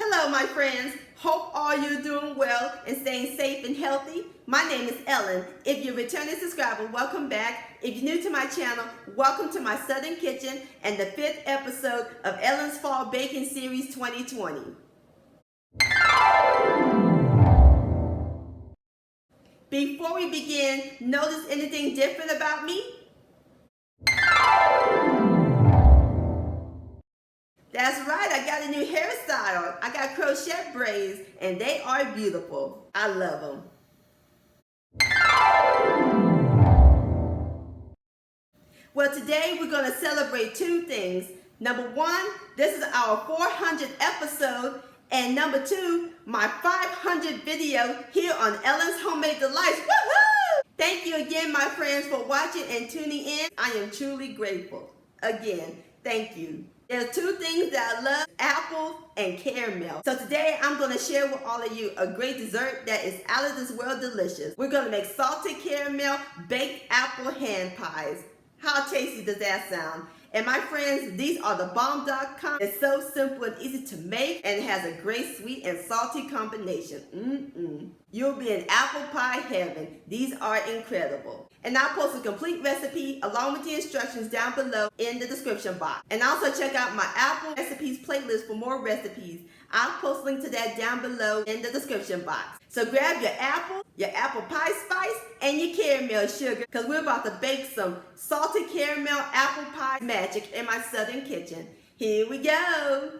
Hello, my friends. Hope all you're doing well and staying safe and healthy. My name is Ellen. If you're a returning subscriber, welcome back. If you're new to my channel, welcome to my Southern Kitchen and the 5th episode of Ellen's Fall Baking Series 2020. Before we begin, notice anything different about me? That's right, I got a new hairstyle. I got crochet braids and they are beautiful. I love them. Well, today we're going to celebrate two things. Number one, this is our 400th episode. And number two, my 500th video here on Ellen's Homemade Delights. Woohoo! Thank you again, my friends, for watching and tuning in. I am truly grateful. Again, thank you. There are two things that I love, apple and caramel. So today I'm going to share with all of you a great dessert that is out of this world delicious. We're going to make salted caramel baked apple hand pies. How tasty does that sound? And my friends, these are the bomb.com. It's so simple and easy to make, and it has a great sweet and salty combination. You'll be in apple pie heaven. These are incredible. And I'll post a complete recipe along with the instructions down below in the description box. And also check out my Apple Recipes playlist for more recipes. I'll post a link to that down below in the description box. So grab your apple pie spice, and your caramel sugar, because we're about to bake some salted caramel apple pie magic in my Southern kitchen. Here we go.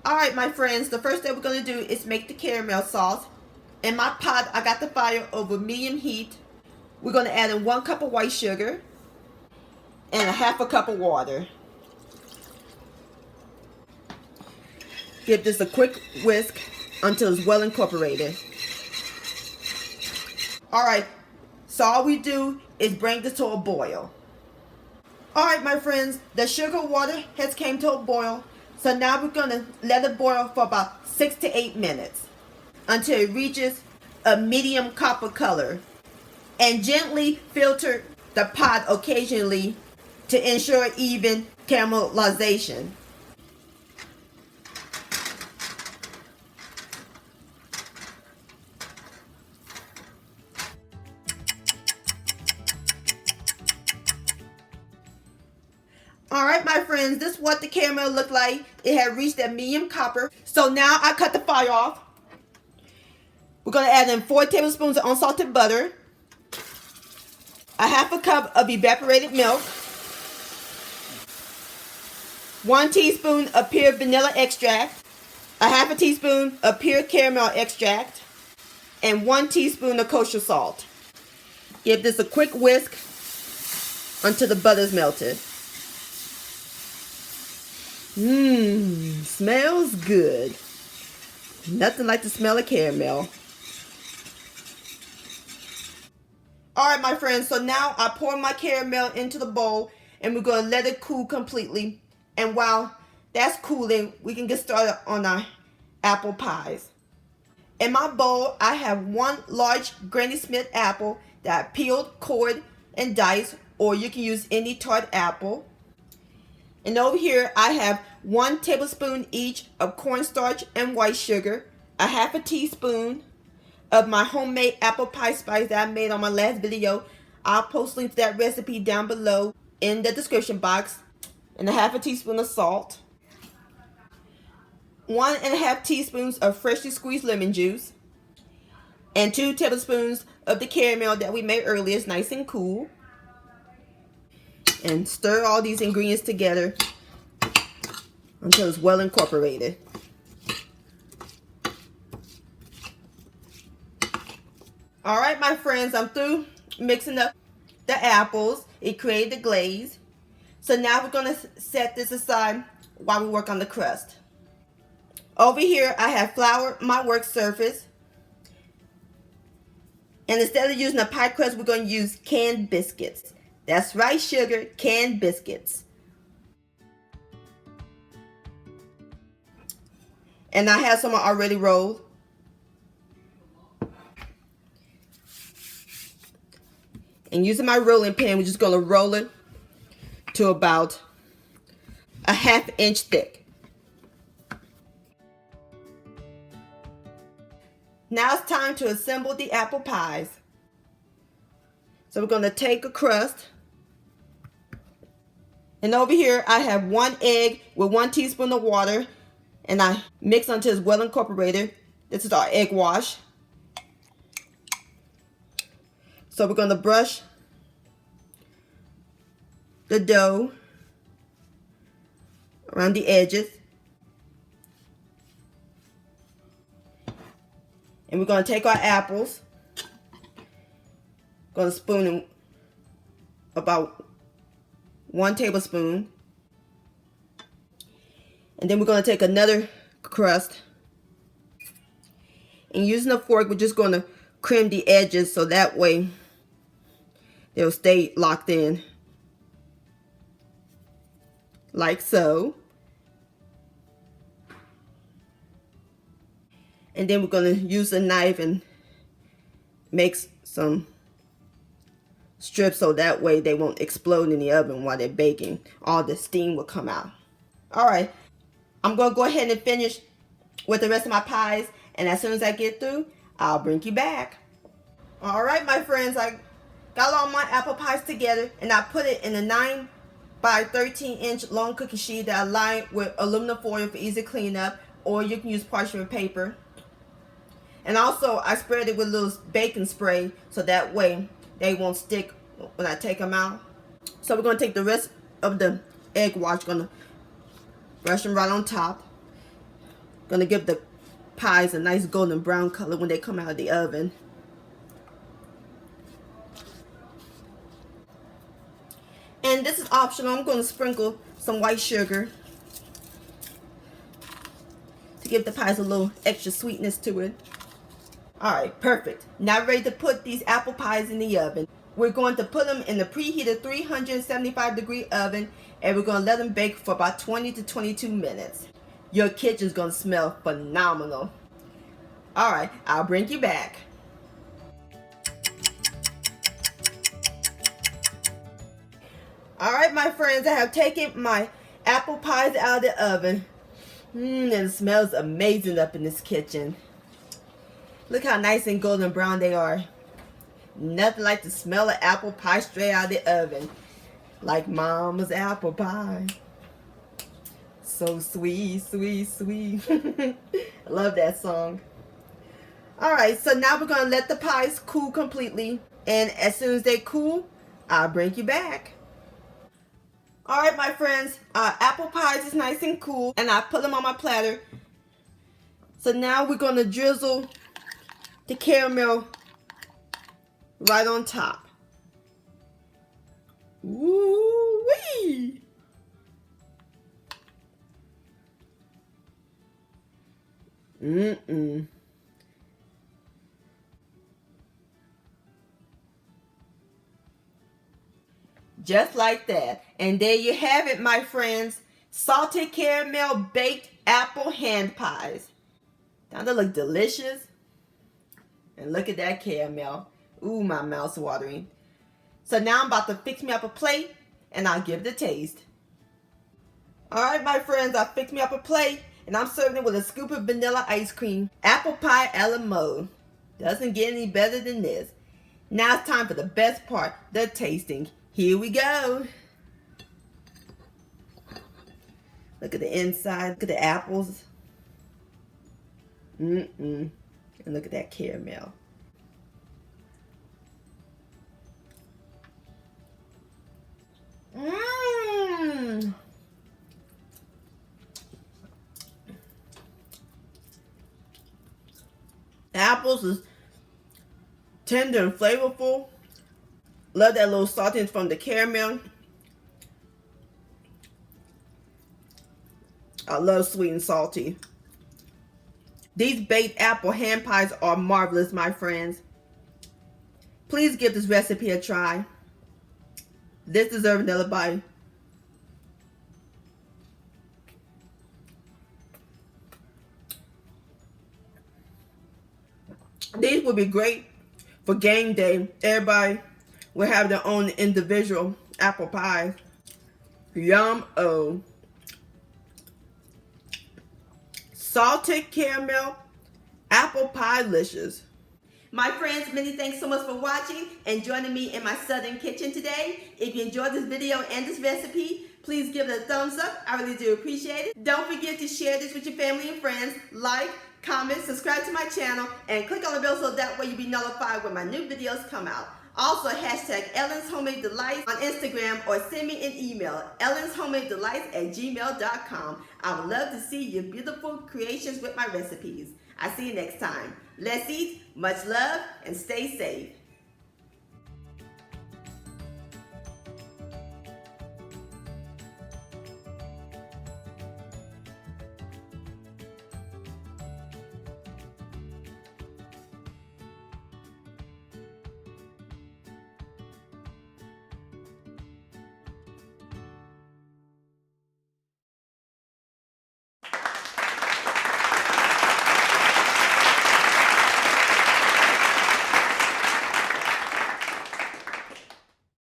Alright, my friends, the first thing we're going to do is make the caramel sauce. In my pot, I got the fire over medium heat. We're going to add in 1 cup of white sugar and a half a cup of water. Give this a quick whisk until it's well incorporated. Alright, so all we do is bring this to a boil. Alright, my friends, the sugar water has came to a boil. So now we're going to let it boil for about 6 to 8 minutes until it reaches a medium copper color. And gently filter the pot occasionally to ensure even caramelization. Alright, my friends, this is what the caramel looked like. It had reached that medium copper. So now I cut the fire off. We're going to add in 4 tablespoons of unsalted butter, a half a cup of evaporated milk, 1 teaspoon of pure vanilla extract, a half a teaspoon of pure caramel extract, and 1 teaspoon of kosher salt. Give this a quick whisk until the butter is melted. Smells good. Nothing like the smell of caramel. Alright, my friends, so now I pour my caramel into the bowl and we're going to let it cool completely. And while that's cooling, we can get started on our apple pies. In my bowl, I have 1 large Granny Smith apple that I peeled, cored, and diced, or you can use any tart apple. And over here, I have 1 tablespoon each of cornstarch and white sugar, a half a teaspoon of my homemade apple pie spice that I made on my last video. I'll post links to that recipe down below in the description box, and a half a teaspoon of salt, 1½ teaspoons of freshly squeezed lemon juice, and 2 tablespoons of the caramel that we made earlier. It's nice and cool. And stir all these ingredients together until it's well incorporated. Alright, my friends, I'm through mixing up the apples. It created the glaze. So now we're going to set this aside while we work on the crust. Over here, I have floured my work surface. And instead of using a pie crust, we're going to use canned biscuits. That's right, sugar, canned biscuits. And I have some already rolled. And using my rolling pin, we're just going to roll it to about a 1/2 inch thick. Now it's time to assemble the apple pies. So we're going to take a crust. And over here I have 1 egg with 1 teaspoon of water. And I mix until it's well incorporated. This is our egg wash. So we're going to brush the dough around the edges. And we're going to take our apples. Going to spoon in about 1 tablespoon. And then we're going to take another crust. And using a fork, we're just going to crimp the edges so that way they'll stay locked in. Like so. And then we're going to use a knife and make some strips so that way they won't explode in the oven while they're baking. All the steam will come out. Alright, I'm going to go ahead and finish with the rest of my pies. And as soon as I get through, I'll bring you back. Alright, my friends, I got all my apple pies together and I put it in a 9 by 13 inch long cookie sheet that I lined with aluminum foil for easy cleanup, or you can use parchment paper. And also I spread it with a little baking spray so that way they won't stick when I take them out. So we're going to take the rest of the egg wash, going to brush them right on top. Going to give the pies a nice golden brown color when they come out of the oven. And this is optional. I'm going to sprinkle some white sugar to give the pies a little extra sweetness to it. Alright, perfect. Now ready to put these apple pies in the oven. We're going to put them in the preheated 375-degree oven and we're going to let them bake for about 20 to 22 minutes. Your kitchen's going to smell phenomenal. Alright, I'll bring you back. Alright, my friends, I have taken my apple pies out of the oven. And it smells amazing up in this kitchen. Look how nice and golden brown they are. Nothing like the smell of apple pie straight out of the oven. Like mama's apple pie. So sweet, sweet, sweet. I love that song. Alright, so now we're going to let the pies cool completely. And as soon as they cool, I'll bring you back. Alright, my friends, apple pies is nice and cool. And I put them on my platter. So now we're going to drizzle the caramel right on top. Woo-wee! Just like that. And there you have it, my friends. Salted caramel baked apple hand pies. Don't they look delicious? And look at that caramel. Ooh, my mouth's watering. So now I'm about to fix me up a plate and I'll give it a taste. Alright, my friends, I fixed me up a plate and I'm serving it with a scoop of vanilla ice cream. Apple pie a la mode. Doesn't get any better than this. Now it's time for the best part, the tasting. Here we go. Look at the inside. Look at the apples. And look at that caramel. Apples is tender and flavorful. Love that little saltiness from the caramel. I love sweet and salty. These baked apple hand pies are marvelous, my friends. Please give this recipe a try. This deserves another bite. These would be great for game day. Everybody will have their own individual apple pies. Yum-o. Salted caramel apple pie-licious. My friends, many thanks so much for watching and joining me in my southern kitchen today. If you enjoyed this video and this recipe, please give it a thumbs up. I really do appreciate it. Don't forget to share this with your family and friends. Like, comment, subscribe to my channel, and click on the bell so that way you'll be notified when my new videos come out. Also, hashtag Ellen's Homemade Delights on Instagram or send me an email, ellenshomemadedelights@gmail.com. I would love to see your beautiful creations with my recipes. I'll see you next time. Let's eat, much love, and stay safe.